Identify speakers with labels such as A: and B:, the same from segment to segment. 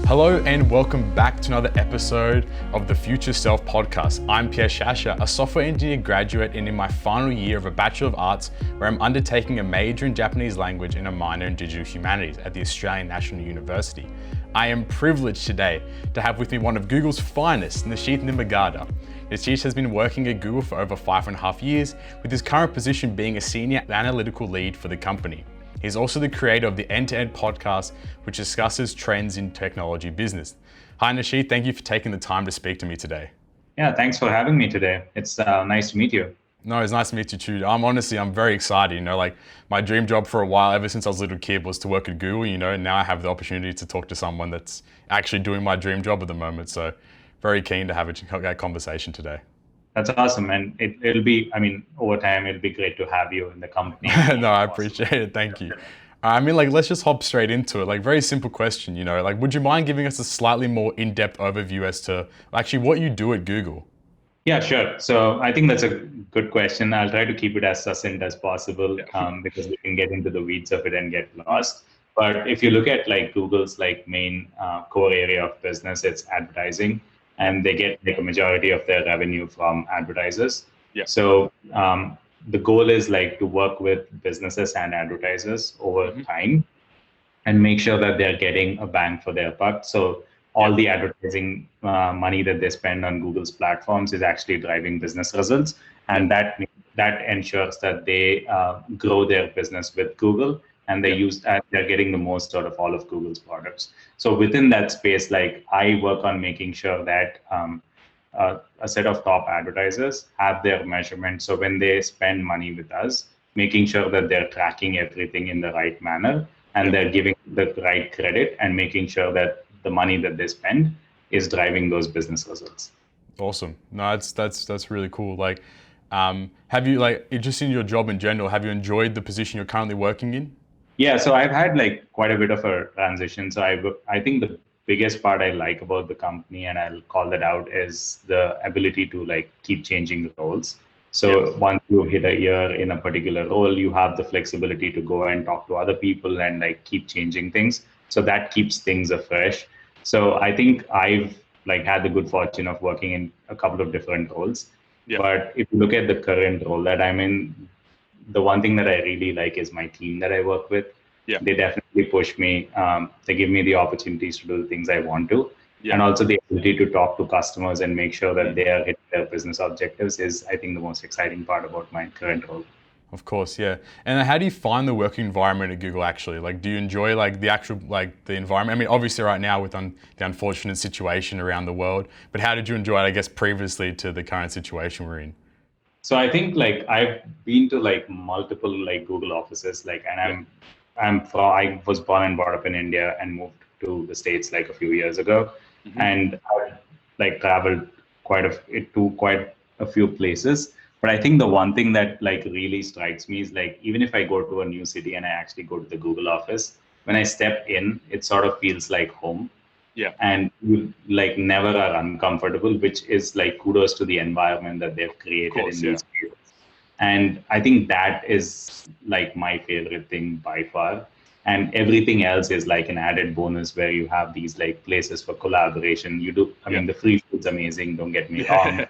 A: Hello and welcome back to another episode of the Future Self podcast. I'm Pierre Shasha, a software engineer graduate and in my final year of a Bachelor of Arts where I'm undertaking a major in Japanese language and a minor in Digital Humanities at the Australian National University. I am privileged today to have with me one of Google's finest, Nisheeth Nimmagadda. Nisheeth has been working at Google for over 5.5 years, with his current position being a senior analytical lead for the company. He's also the creator of the End-to-End podcast, which discusses trends in technology business. Hi Nisheeth, thank you for taking the time to speak to me today.
B: Yeah, thanks for having me today. It's nice to meet you.
A: No, it's nice to meet you too. I'm very excited. Like my dream job for a while, ever since I was a little kid, was to work at Google, and now I have the opportunity to talk to someone that's actually doing my dream job at the moment. So very keen to have a conversation today.
B: That's awesome. And it'll be, over time, it'll be great to have you in the company.
A: No, I appreciate it. Thank you. Let's just hop straight into it. Very simple question, would you mind giving us a slightly more in-depth overview as to actually what you do at Google?
B: Yeah, sure. So I think that's a good question. I'll try to keep it as succinct as possible because we can get into the weeds of it and get lost. But if you look at Google's main core area of business, it's advertising, and they get a majority of their revenue from advertisers.
A: Yeah.
B: So the goal is to work with businesses and advertisers over time and make sure that they're getting a bang for their buck. So all the advertising money that they spend on Google's platforms is actually driving business results. And that ensures that they grow their business with Google, and they're getting the most out of all of Google's products. So within that space, I work on making sure that a set of top advertisers have their measurements. So when they spend money with us, making sure that they're tracking everything in the right manner and they're giving the right credit and making sure that the money that they spend is driving those business results.
A: Awesome. No, that's really cool. Have you just in your job in general, have you enjoyed the position you're currently working in?
B: Yeah, so I've had quite a bit of a transition. So I think the biggest part I like about the company, and I'll call that out, is the ability to keep changing roles. So once you hit a year in a particular role, you have the flexibility to go and talk to other people and keep changing things. So that keeps things afresh. So I think I've had the good fortune of working in a couple of different roles. Yeah. But if you look at the current role that I'm in, the one thing that I really like is my team that I work with.
A: Yeah.
B: They definitely push me. They give me the opportunities to do the things I want to. Yeah. And also the ability to talk to customers and make sure that they are hitting their business objectives is, I think, the most exciting part about my current role.
A: Of course, yeah. And how do you find the working environment at Google actually? Do you enjoy the actual the environment? Obviously right now with the unfortunate situation around the world, but how did you enjoy it, I guess, previously to the current situation we're in?
B: So I think I've been to multiple Google offices, and I was born and brought up in India and moved to the States a few years ago, and I've traveled to quite a few places. But I think the one thing that really strikes me is even if I go to a new city and I actually go to the Google office, when I step in, it sort of feels like home.
A: Yeah.
B: And you never are uncomfortable, which is kudos to the environment that they've created in these fields. And I think that is my favorite thing by far. And everything else is an added bonus where you have these places for collaboration. You do, the free food's amazing, don't get me wrong,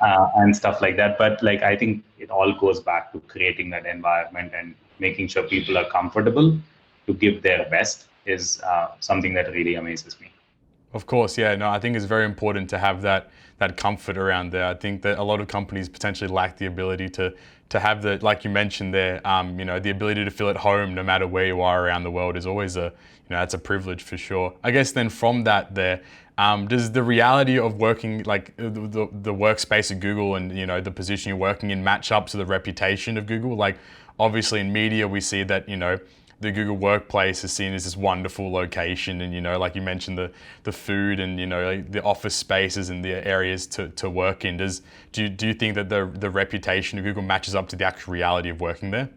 B: and stuff like that. But I think it all goes back to creating that environment and making sure people are comfortable to give their best is something that really amazes me.
A: Of course, yeah. No, I think it's very important to have that comfort around there. I think that a lot of companies potentially lack the ability to have the, like you mentioned there, the ability to feel at home no matter where you are around the world is always that's a privilege for sure. I guess then from that there, does the reality of working the workspace at Google and the position you're working in match up to the reputation of Google? Obviously in media we see that the Google workplace is seen as this wonderful location, and like you mentioned, the food and the office spaces and the areas to work in. Do you think that the reputation of Google matches up to the actual reality of working there?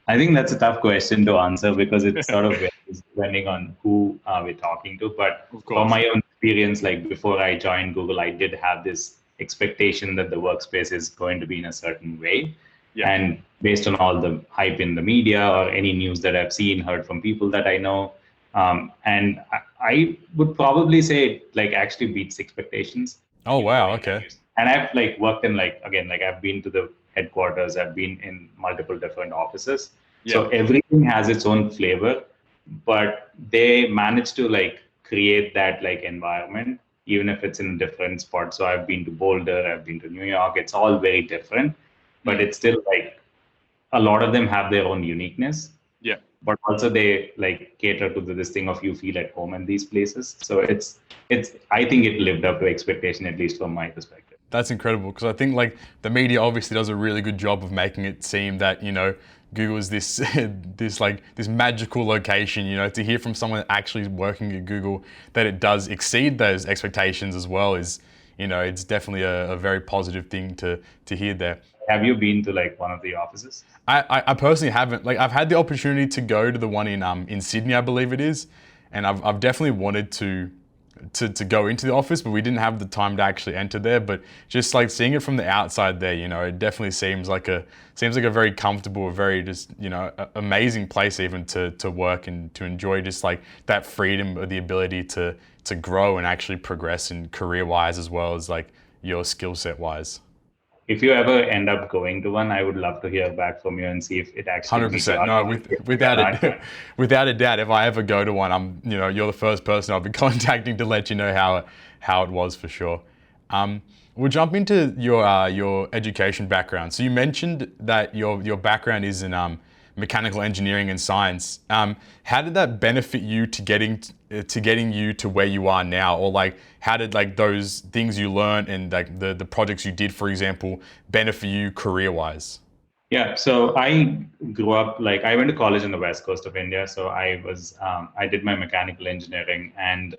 B: I think that's a tough question to answer because it's sort of varies depending on who we're talking to. But from my own experience, before I joined Google, I did have this expectation that the workspace is going to be in a certain way. Yeah. And based on all the hype in the media or any news that I've seen, heard from people that I know, and I would probably say it like actually beats expectations.
A: Oh wow, okay.
B: And I've like worked in like again like I've been to the headquarters, I've been in multiple different offices.
C: Yeah.
B: So everything has its own flavor, but they manage to like create that like environment even if it's in a different spot. So I've been to Boulder, I've been to New York. It's all very different, but it's still like a lot of them have their own uniqueness.
C: Yeah.
B: But also they like cater to this thing of you feel at home in these places. So it's I think it lived up to expectation, at least from my perspective.
A: That's incredible, because I think like the media obviously does a really good job of making it seem that, you know, Google is this this magical location. You know, to hear from someone actually working at Google that it does exceed those expectations as well is, you know, it's definitely a very positive thing to hear there.
B: Have you been to like one of the offices?
A: I personally haven't. Like, I've had the opportunity to go to the one in Sydney, I believe it is, and I've definitely wanted to go into the office, but we didn't have the time to actually enter there. But just like seeing it from the outside there, you know, it definitely seems like a very comfortable, very just, you know, amazing place even to work and to enjoy, just like that freedom or the ability to grow and actually progress in career wise as well as like your skill set wise.
B: If you ever end up going to one, I would love to hear back from you and see if it actually.
A: 100%. No, without a doubt. If I ever go to one, you're the first person I'll be contacting to let you know how it was for sure. We'll jump into your education background. So you mentioned that your background is in mechanical engineering and science. How did that benefit you to getting you to where you are now? Or like, how did like those things you learned and like the projects you did, for example, benefit you career-wise?
B: Yeah, so I grew up, like I went to college on the west coast of India. So I did my mechanical engineering and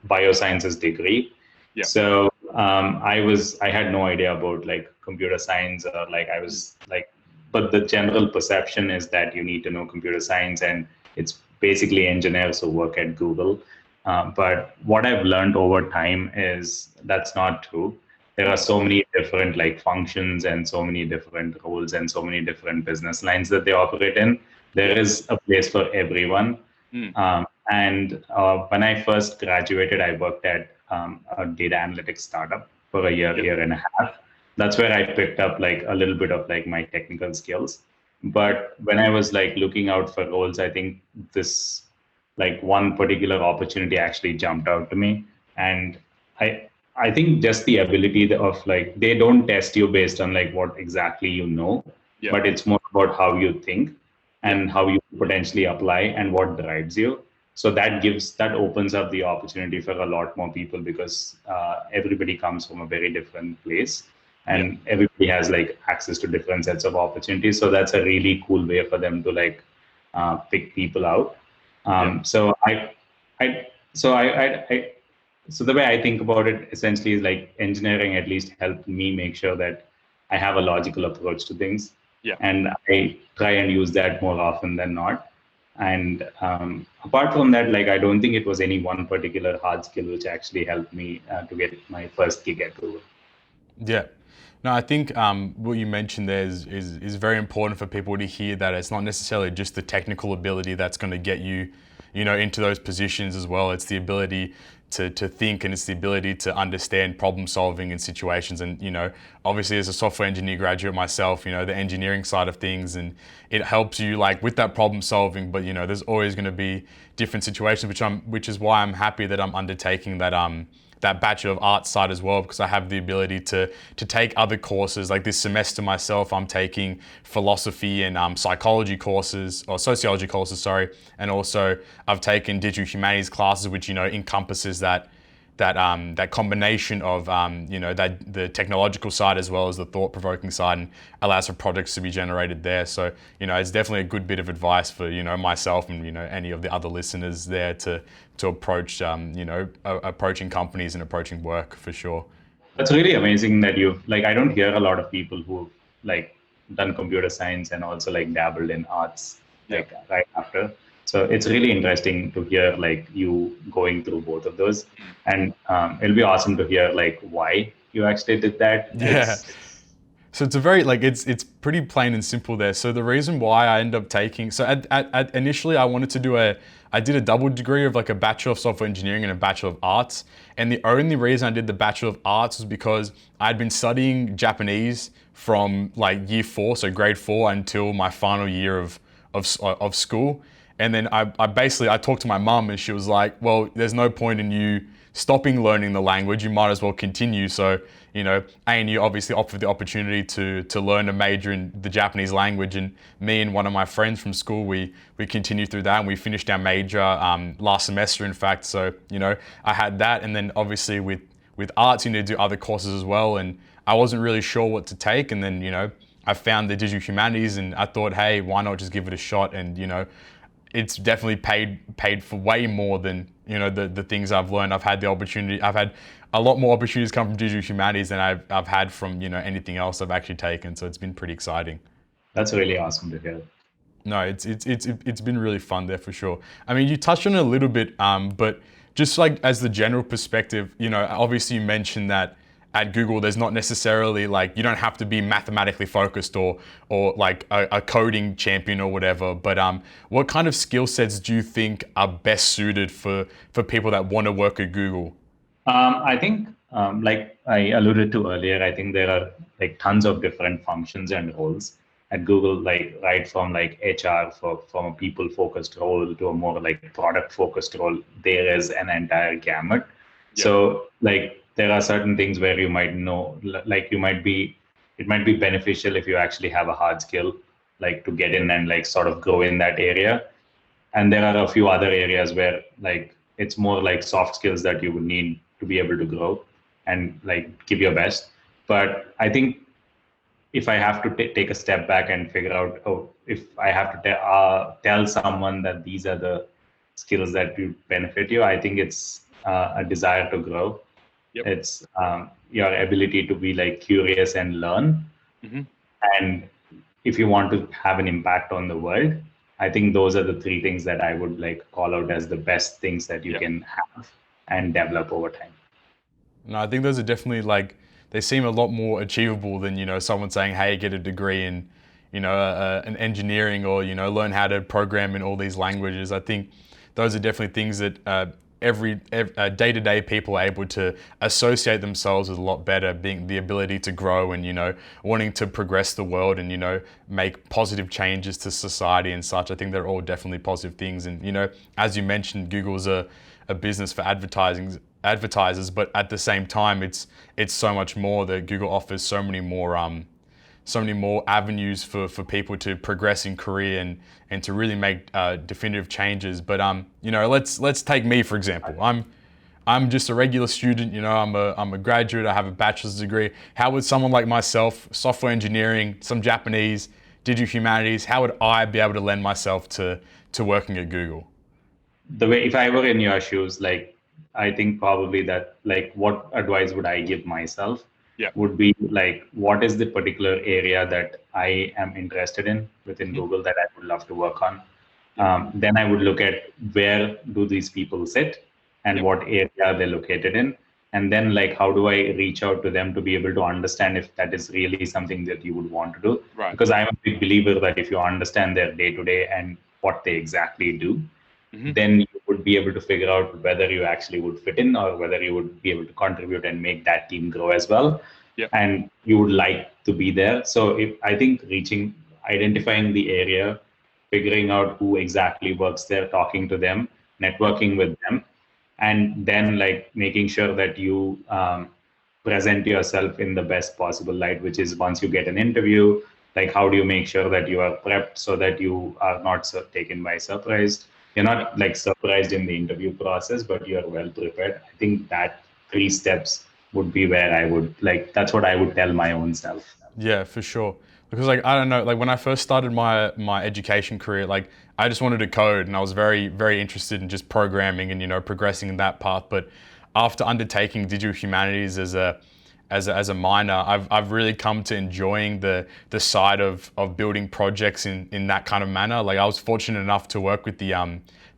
B: biosciences degree.
C: Yeah.
B: So I had no idea about like computer science or like I was like, but the general perception is that you need to know computer science and it's basically engineers who work at Google. But what I've learned over time is that's not true. There are so many different like functions and so many different roles and so many different business lines that they operate in. There is a place for everyone. And when I first graduated, I worked at a data analytics startup for a year and a half. That's where I picked up like a little bit of like my technical skills. But when I was like looking out for roles, I think this like one particular opportunity actually jumped out to me. And I think just the ability of like, they don't test you based on like what exactly you know, but it's more about how you think and how you potentially apply and what drives you. So that opens up the opportunity for a lot more people because everybody comes from a very different place and everybody has like access to different sets of opportunities. So that's a really cool way for them to like pick people out. So the way I think about it essentially is like engineering at least helped me make sure that I have a logical approach to things. And I try and use that more often than not. And apart from that, like I don't think it was any one particular hard skill which actually helped me to get my first gig at Google.
A: Yeah. No, I think what you mentioned there is very important for people to hear, that it's not necessarily just the technical ability that's going to get you, into those positions as well. It's the ability to think, and it's the ability to understand problem solving in situations. And, obviously as a software engineer graduate myself, the engineering side of things, and it helps you like with that problem solving, but there's always going to be different situations, which is why I'm happy that I'm undertaking that Bachelor of Arts side as well, because I have the ability to take other courses. Like this semester myself, I'm taking philosophy and psychology courses, or sociology courses, sorry. And also I've taken digital humanities classes, which, encompasses that combination of, that the technological side as well as the thought-provoking side, and allows for projects to be generated there. So, it's definitely a good bit of advice for, myself and, any of the other listeners there to approach, approaching companies and approaching work for sure.
B: That's really amazing that I don't hear a lot of people who've like done computer science and also like dabbled in arts like right after. So it's really interesting to hear like you going through both of those, and it'll be awesome to hear like why you actually did that.
A: Yeah. So it's a very like it's pretty plain and simple there. So the reason why I ended up taking initially I wanted to do I did a double degree of like a Bachelor of Software Engineering and a Bachelor of Arts. And the only reason I did the Bachelor of Arts was because I'd been studying Japanese from like year 4, so grade 4, until my final year of school. And then I talked to my mum and she was like, well, there's no point in you stopping learning the language, you might as well continue. So, ANU obviously offered the opportunity to learn a major in the Japanese language, and me and one of my friends from school, we continued through that and we finished our major last semester, in fact. So, I had that, and then obviously with arts, you need to do other courses as well, and I wasn't really sure what to take, and then, I found the Digital Humanities and I thought, hey, why not just give it a shot? And, it's definitely paid for way more than the things I've learned. I've had a lot more opportunities come from Digital Humanities than I've had from anything else I've actually taken. So it's been pretty exciting.
B: That's really awesome to hear.
A: No, it's been really fun there for sure. I mean, you touched on it a little bit, but just like as the general perspective, obviously you mentioned that at Google, there's not necessarily like, you don't have to be mathematically focused or like a coding champion or whatever, but what kind of skill sets do you think are best suited for people that want to work at Google?
B: I think, like I alluded to earlier, I think there are like tons of different functions and roles at Google, like right from like HR from a people focused role to a more like product focused role. There is an entire gamut. Yeah. So like, there are certain things where you might know, like it might be beneficial if you actually have a hard skill, like to get in and like sort of grow in that area. And there are a few other areas where like it's more like soft skills that you would need to be able to grow and like give your best. But I think if I have to take a step back and figure out, if I have to tell someone that these are the skills that will benefit you, I think it's a desire to grow. Yep. It's your ability to be like curious and learn. Mm-hmm. And if you want to have an impact on the world, I think those are the 3 things that I would like call out as the best things that you can have and develop over time.
A: No, I think those are definitely like, they seem a lot more achievable than, someone saying, hey, get a degree in, an engineering or, learn how to program in all these languages. I think those are definitely things that every day-to-day people are able to associate themselves with a lot better, being the ability to grow and wanting to progress the world and make positive changes to society and such. I think they're all definitely positive things. And as you mentioned, Google's a business for advertisers, but at the same time, it's so much more. That Google offers so many more avenues for people to progress in career and to really make definitive changes. But let's take me for example. I'm just a regular student. I'm a graduate. I have a bachelor's degree. How would someone like myself, software engineering, some Japanese, digital humanities, how would I be able to lend myself to working at Google?
B: The way, if I were in your shoes, like I think probably that like what advice would I give myself? Yeah. Would be like, what is the particular area that I am interested in within Google that I would love to work on? Then I would look at where do these people sit and what area they're located in. And then like, how do I reach out to them to be able to understand if that is really something that you would want to do? Right. Because I'm a big believer that if you understand their day-to-day and what they exactly do, then you would be able to figure out whether you actually would fit in or whether you would be able to contribute and make that team grow as well. Yep. And you would like to be there. So I think identifying the area, figuring out who exactly works there, talking to them, networking with them, and then like making sure that you present yourself in the best possible light, which is once you get an interview, like how do you make sure that you are prepped so that you are not taken by surprise? You're not like surprised in the interview process, but you're well prepared. I think that 3 steps would be where I would like, that's what I would tell my own self.
A: Yeah, for sure. Because like, I don't know, like when I first started my education career, like I just wanted to code and I was very, very interested in just programming and, progressing in that path. But after undertaking digital humanities as a minor, I've really come to enjoying the side of building projects in that kind of manner. Like I was fortunate enough to work with the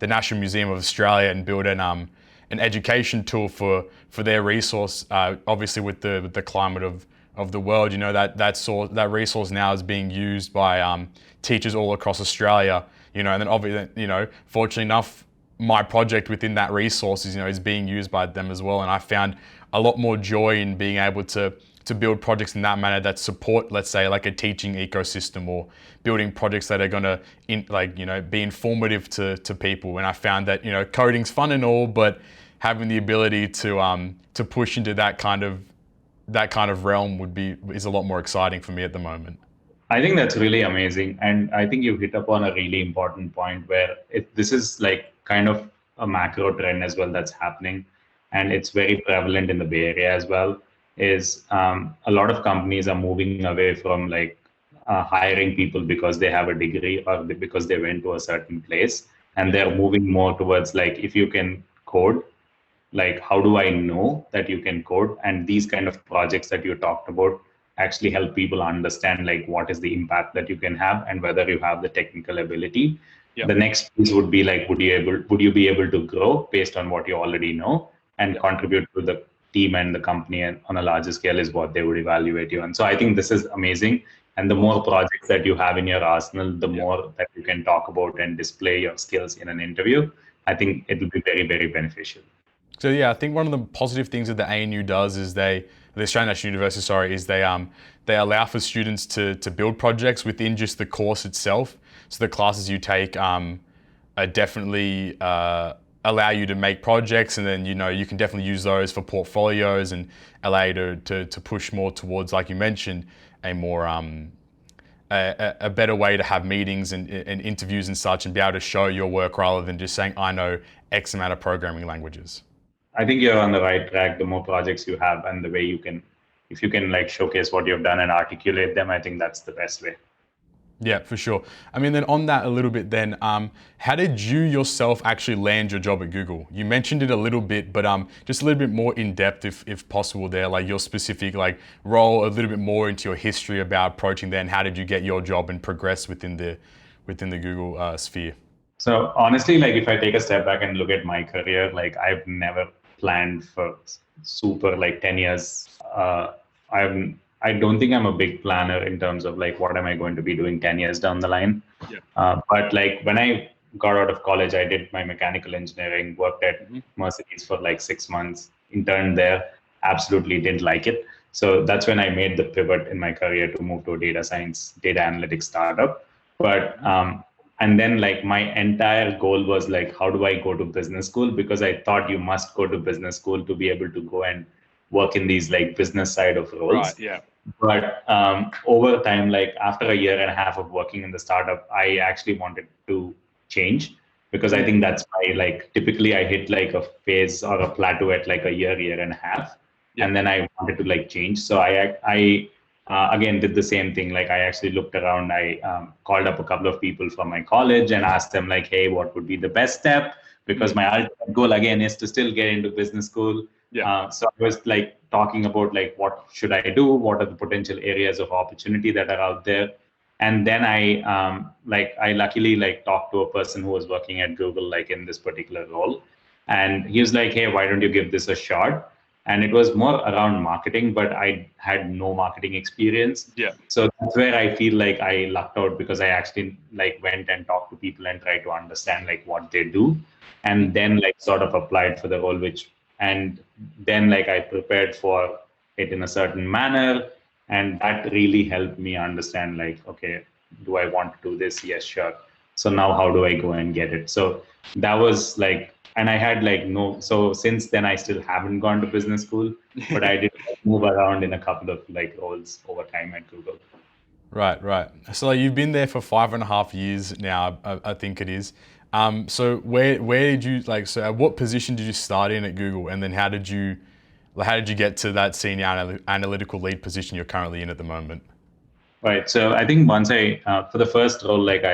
A: National Museum of Australia and build an education tool for their resource. Obviously with the climate of of the world. You know, that resource now is being used by teachers all across Australia. You know, and then obviously, you know, fortunately enough, my project within that resource is, you know, is being used by them as well. And I found a lot more joy in being able to build projects in that manner that support, let's say, like a teaching ecosystem, or building projects that are going to, like, you know, be informative to people. And I found that, you know, coding's fun and all, but having the ability to push into that kind of realm is a lot more exciting for me at the moment.
B: I think that's really amazing. And I think you hit upon a really important point where this is like kind of a macro trend as well that's happening. And it's very prevalent in the Bay Area as well. Is a lot of companies are moving away from like hiring people because they have a degree or because they went to a certain place. And they're moving more towards like, if you can code, like how do I know that you can code? And these kind of projects that you talked about actually help people understand like what is the impact that you can have and whether you have the technical ability. The next piece would be like, would you be able to grow based on what you already know and contribute to the team and the company, and on a larger scale is what they would evaluate you. And so I think this is amazing. And the more projects that you have in your arsenal, the more that you can talk about and display your skills in an interview. I think it will be very, very beneficial.
A: So yeah, I think one of the positive things that the ANU does is the Australian National University, sorry, is they allow for students to build projects within just the course itself. So the classes you take are definitely allow you to make projects, and then, you know, you can definitely use those for portfolios and allow you to push more towards, like you mentioned, a more a better way to have meetings and interviews and such, and be able to show your work rather than just saying I know X amount of programming languages.
B: I think you're on the right track. The more projects you have and the way you can, if you can like showcase what you've done and articulate them, I think that's the best way.
A: Yeah, for sure. I mean, then on that a little bit then, how did you yourself actually land your job at Google? You mentioned it a little bit, but just a little bit more in depth if possible there, like your specific like role, a little bit more into your history about approaching there, and how did you get your job and progress within the Google sphere?
B: So honestly, like if I take a step back and look at my career, like I've never planned for super like 10 years. I don't think I'm a big planner in terms of like what am I going to be doing 10 years down the line. But like when I got out of college, I did my mechanical engineering, worked at Mercedes for like 6 months, interned there, absolutely didn't like it. So that's when I made the pivot in my career to move to a data science, data analytics startup. But and then like my entire goal was like, how do I go to business school? Because I thought you must go to business school to be able to go and work in these like business side of roles.
A: Right, yeah.
B: But over time, like after a year and a half of working in the startup, I actually wanted to change, because I think that's my like, typically I hit like a phase or a plateau at like a year and a half. And then I wanted to like change. So I again did the same thing. Like I actually looked around. I called up a couple of people from my college and asked them like, hey, what would be the best step? Because my ultimate goal again is to still get into business school. So I was like talking about like, what should I do? What are the potential areas of opportunity that are out there? And then I luckily like talked to a person who was working at Google, like in this particular role. And he was like, hey, why don't you give this a shot? And it was more around marketing, but I had no marketing experience. So that's where I feel like I lucked out, because I actually like went and talked to people and tried to understand like what they do, and then like sort of applied for the role, and then like I prepared for it in a certain manner. And that really helped me understand like, okay, do I want to do this? Yes, sure. So now how do I go and get it? So that was like, and I had like so since then I still haven't gone to business school, but I did move around in a couple of like roles over time at Google.
A: Right. So like, you've been there for 5.5 years now, I think it is. So where did you like? So at what position did you start in at Google, and then how did you get to that senior analytical lead position you're currently in at the moment?
B: Right. So I think once for the first role, like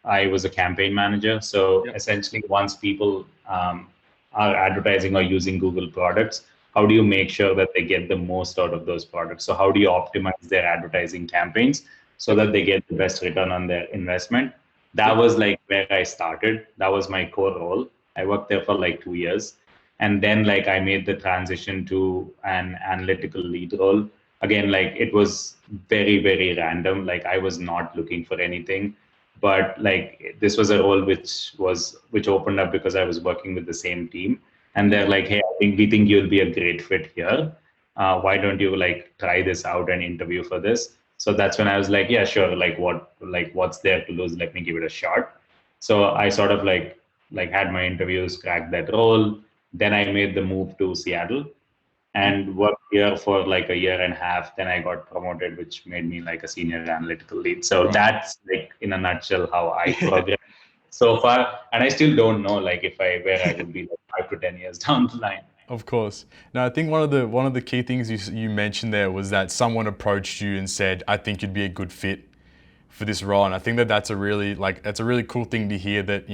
B: I was a campaign manager. So essentially, once people are advertising or using Google products, how do you make sure that they get the most out of those products? So how do you optimize their advertising campaigns so that they get the best return on their investment? That was like where I started. That was my core role. I worked there for like 2 years. And then like I made the transition to an analytical lead role. again, like it was very, very random. Like I was not looking for anything, but like this was a role which opened up because I was working with the same team, and they're like, hey, I think we think you'll be a great fit here. Why don't you like try this out and interview for this? So that's when I was like, yeah, sure. What's there to lose? Let me give it a shot. So I sort of like had my interviews, cracked that role. Then I made the move to Seattle and worked here for like a year and a half. Then I got promoted, which made me like a senior analytical lead. So that's like in a nutshell how I progressed so far. And I still don't know like if I where I would be like 5 to 10 years down the line.
A: Of course. Now, I think one of the key things you mentioned there was that someone approached you and said, "I think you'd be a good fit for this role." And I think that that's a really cool thing to hear, that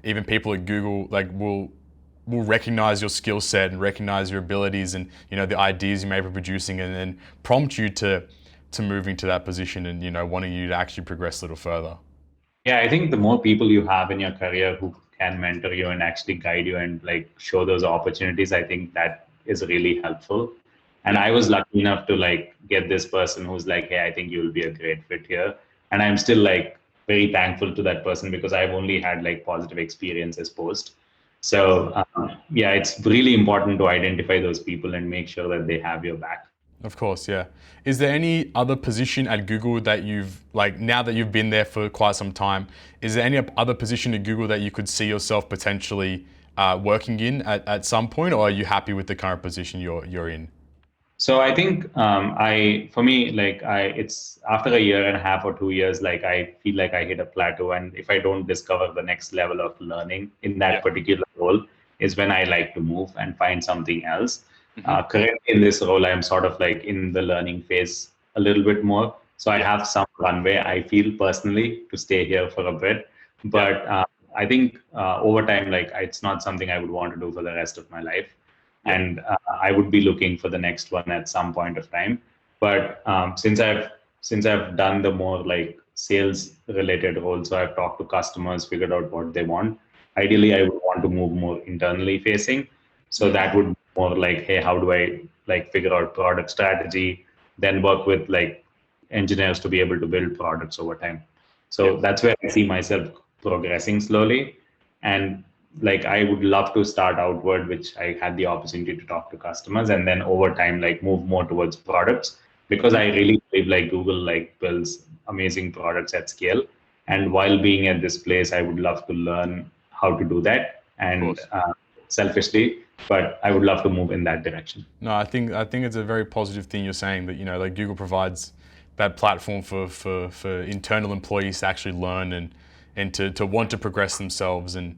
A: even people at Google will recognize your skill set and recognize your abilities and the ideas you may be producing, and then prompt you to moving to that position and wanting you to actually progress a little further.
B: Yeah, I think the more people you have in your career who can mentor you and actually guide you and like show those opportunities, I think that is really helpful. And I was lucky enough to like get this person who's like, hey, I think you'll be a great fit here. And I'm still like very thankful to that person because I've only had like positive experiences post. So yeah, it's really important to identify those people and make sure that they have your back.
A: Of course, yeah. Is there any other position at Google that you've, like, now that you've been there for quite some time, is there any other position at Google that you could see yourself potentially working in at some point, or are you happy with the current position you're in?
B: So I think for me, like it's after a year and a half or 2 years, like I feel like I hit a plateau, and if I don't discover the next level of learning in that particular role, is when I like to move and find something else. Currently in this role, I'm sort of like in the learning phase a little bit more. So I have some runway, I feel personally, to stay here for a bit. But I think over time, like it's not something I would want to do for the rest of my life. And I would be looking for the next one at some point of time. But since I've done the more like sales related roles, so I've talked to customers, figured out what they want. Ideally, I would want to move more internally facing. So that would be more like, hey, how do I like figure out product strategy, then work with like engineers to be able to build products over time. So that's where I see myself progressing slowly. And like I would love to start outward, which I had the opportunity to talk to customers, and then over time like move more towards products, because I really believe like Google like builds amazing products at scale. And while being at this place, I would love to learn how to do that, and selfishly, but I would love to move in that direction.
A: No, I think it's a very positive thing you're saying, that like Google provides that platform for internal employees to actually learn and to want to progress themselves. And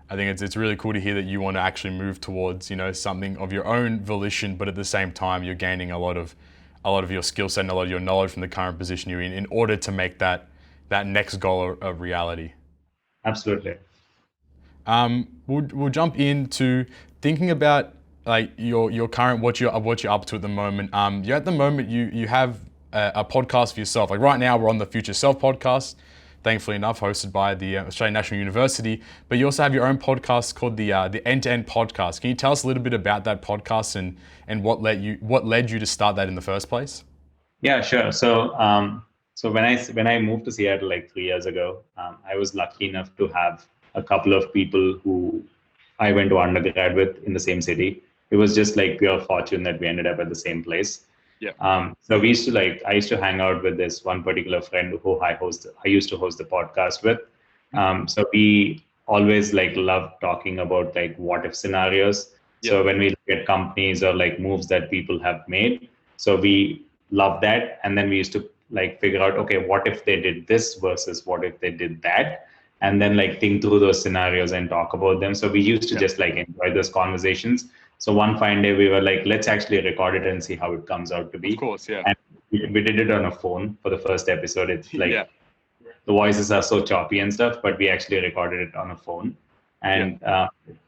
A: I think it's really cool to hear that you want to actually move towards something of your own volition, but at the same time you're gaining a lot of your skill set and a lot of your knowledge from the current position you're in order to make that next goal a reality.
B: Absolutely.
A: We'll jump into thinking about like your current what you're up to at the moment. You're at the moment you have a podcast for yourself. Like right now we're on the Future Self podcast, thankfully enough, hosted by the Australian National University. But you also have your own podcast called the End to End Podcast. Can you tell us a little bit about that podcast and what led you to start that in the first place?
B: Yeah, sure. So when I moved to Seattle like 3 years ago, I was lucky enough to have a couple of people who I went to undergrad with in the same city. It was just like pure fortune that we ended up at the same place. So I used to hang out with this one particular friend who I used to host the podcast with. So we always like loved talking about like what if scenarios. So when we look at companies or like moves that people have made, so we love that. And then we used to like figure out, okay, what if they did this versus what if they did that? And then like think through those scenarios and talk about them. So we used to just like enjoy those conversations. So one fine day we were like, let's actually record it and see how it comes out to be.
A: Of course, yeah.
B: And we did it on a phone for the first episode. It's like the voices are so choppy and stuff, but we actually recorded it on a phone and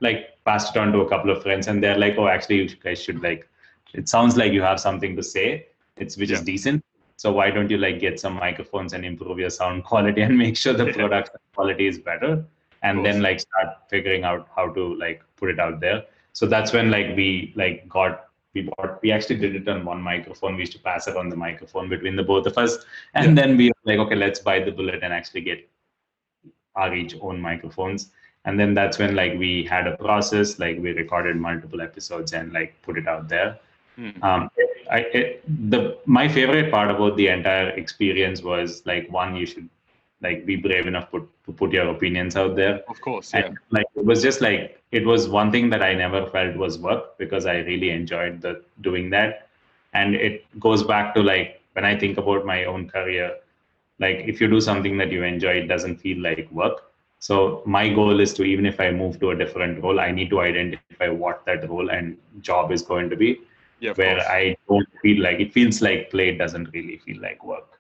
B: like passed it on to a couple of friends, and they're like, oh, actually you guys should like, it sounds like you have something to say, which is decent. So why don't you like get some microphones and improve your sound quality and make sure the product quality is better, and then like start figuring out how to like put it out there. So that's when like we like got we actually did it on one microphone. We used to pass it on the microphone between the both of us. And then we were like, okay, let's bite the bullet and actually get our each own microphones. And then that's when like we had a process, like we recorded multiple episodes and like put it out there. My favorite part about the entire experience was like, one, you should like be brave enough to put your opinions out there.
A: Of course, yeah.
B: And like it was just like, it was one thing that I never felt was work, because I really enjoyed doing that. And it goes back to like, when I think about my own career, like if you do something that you enjoy, it doesn't feel like work. So my goal is to, even if I move to a different role, I need to identify what that role and job is going to be, where I don't feel like, it feels like play, it doesn't really feel like work.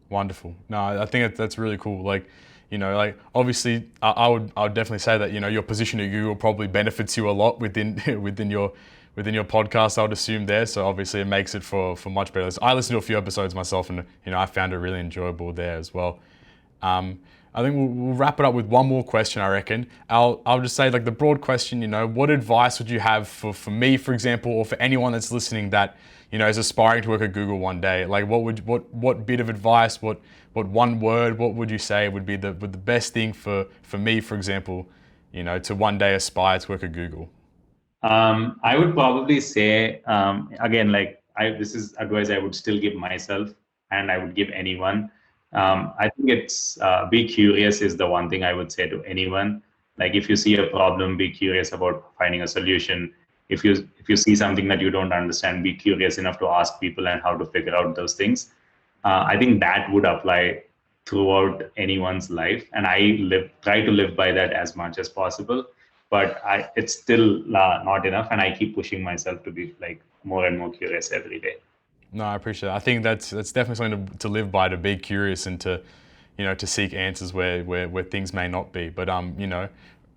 A: Wonderful. No, I think that's really cool. Like, you know, like obviously I would definitely say that, you know, your position at Google probably benefits you a lot within your podcast, I would assume there. So obviously it makes it for much better. I listened to a few episodes myself, and you know, I found it really enjoyable there as well. I think we'll wrap it up with one more question, I reckon. I'll just say, like, the broad question, you know, what advice would you have for me, for example, or for anyone that's listening that, you know, is aspiring to work at Google one day? Like, what bit of advice, what one word, what would you say would be the best thing for me, for example, you know, to one day aspire to work at Google?
B: I would probably say, again, like this is advice I would still give myself, and I would give anyone. I think it's be curious is the one thing I would say to anyone. Like if you see a problem, be curious about finding a solution. If you see something that you don't understand, be curious enough to ask people and how to figure out those things. I think that would apply throughout anyone's life, and I try to live by that as much as possible. But it's still not enough, and I keep pushing myself to be like more and more curious every day.
A: No, I appreciate it. I think that's definitely something to live by, to be curious and to, you know, to seek answers where things may not be. But you know,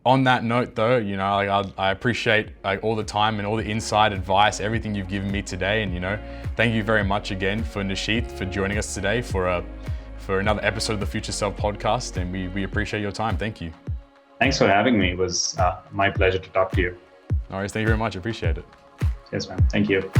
A: on that note though, you know, like I appreciate like all the time and all the inside advice, everything you've given me today. And you know, thank you very much again for Nisheeth for joining us today for another episode of the Future Self podcast. And we appreciate your time. Thank you.
B: Thanks for having me. It was my pleasure to talk to you.
A: All right, thank you very much. I appreciate it.
B: Yes, man. Thank you.